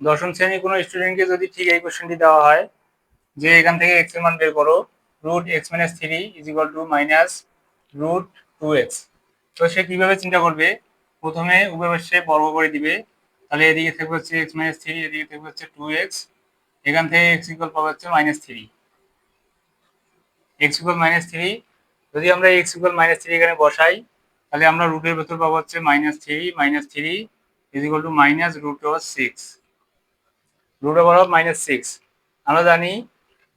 দশম শ্রেণীর কোনো স্টুডেন্টকে যদি ঠিক এই কোশ্চেনটি দেওয়া হয় যে এখান থেকে এক্স এর মান বের করো, root x minus three is equal to minus root two x. তো সে কিভাবে চিন্তা করবে? প্রথমে উভয় পাশে বর্গ করে দিবে, তাহলে এদিকে থাকবে হচ্ছে এক্স মাইনাস থ্রি, এদিকে থাকবে হচ্ছে টু এক্স, এখান থেকে এক্স ইকুয়াল পাবে হচ্ছে minus three, x equal minus three. যদি আমরা এক্স ইকুয়াল মাইনাস থ্রি এখানে বসাই, তাহলে আমরা রুটের ভেতর পাবো হচ্ছে minus three is equal to minus root over six, root over of minus six. আমরা জানি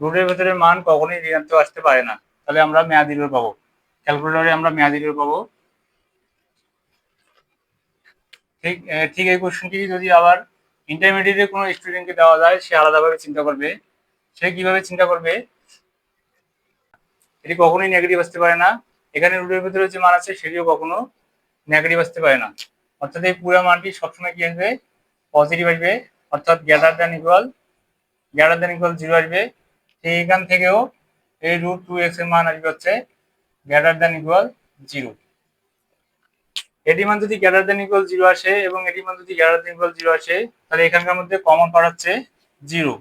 রুটের ভেতরে মান কখনোই ঋণাত্মক আসতে পারে না, তাহলে আমরা মেয়াদি রুট পাবো, ক্যালকুলেটরে আমরা মেয়াদি রুট পাবো। ঠিক ঠিক এই কোশ্চেনটি যদি আবার ইন্টারমিডিয়েটের কোনো স্টুডেন্টকে দেওয়া যায়, সে আলাদাভাবে চিন্তা করবে। সে কিভাবে চিন্তা করবে? এটি কখনোই নেগেটিভ আসতে পারে না, এখানে রুটের ভিতরে যে মান আছে সেটিও কখনো নেগেটিভ আসতে পারে না, অর্থাৎ এই পুরো মানটি সবসময় কি আসবে? পজিটিভ আসবে, অর্থাৎ গ্রেটার দ্যান ইকুয়াল জিরো আসবে। ঠিক এখান থেকেও এই রুট টু এক্স এর মান আসবে হচ্ছে গ্রেটার দ্যান ইকুয়াল জিরো। এটি মান যদি গ্রেটার দ্যান ইকুয়াল জিরো আসে এবং এটি মান যদি গ্রেটার দ্যান ইকুয়াল জিরো আসে, তাহলে এখানকার মধ্যে কমন পার্ট হচ্ছে জিরো,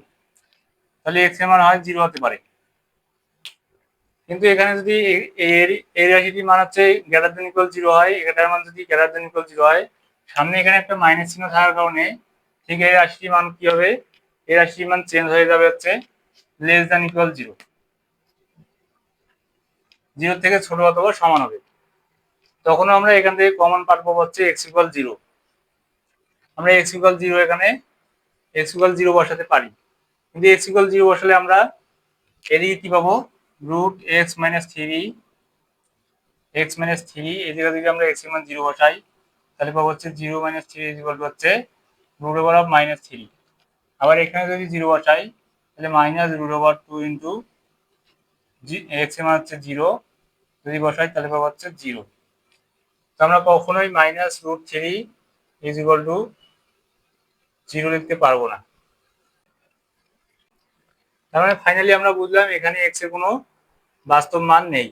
তাহলে এক্স এর মান হয় জিরো হতে পারে। কিন্তু এখানে যদি এই রাশিটির মান হচ্ছে গ্রেটার দ্যান ইকুয়াল জিরো হয়, এটার মান যদি গ্রেটার দ্যান ইকুয়াল জিরো হয়, সামনে এখানে একটা মাইনাস চিহ্ন থাকার কারণে ঠিক এই রাশিটির মান কি হবে? এই রাশিটির মান চেঞ্জ হয়ে যাবে হচ্ছে less than equal zero, zero থেকে ছোট অথবা সমান হবে। তখন আমরা এখান থেকে কমন পার্ট পাবো হচ্ছে এক্স ইকুয়াল জিরো। আমরা এক্স ইকুয়াল জিরো এখানে এক্স ইকুয়াল জিরো বসাতে পারি, কিন্তু এক্স ইকুয়াল জিরো বসালে আমরা এদিকে কি পাবো? রুট এক্স মাইনাস থ্রি, এই জায়গা থেকে আমরা এক্স এর মান জিরো বসাই, তাহলে পাবো হচ্ছে zero minus three is equal to হচ্ছে root over of minus three. আবার এখানে যদি জিরো বসাই, তাহলে minus root over two into x এর মান হচ্ছে জিরো, যদি বসাই তাহলে পাবো হচ্ছে জিরো। তো আমরা কখনোই minus root three is equal to zero লিখতে পারবো না। তার মানে ফাইনালি আমরা বুঝলাম এখানে এক্স এর কোনো বাস্তব মান নেই।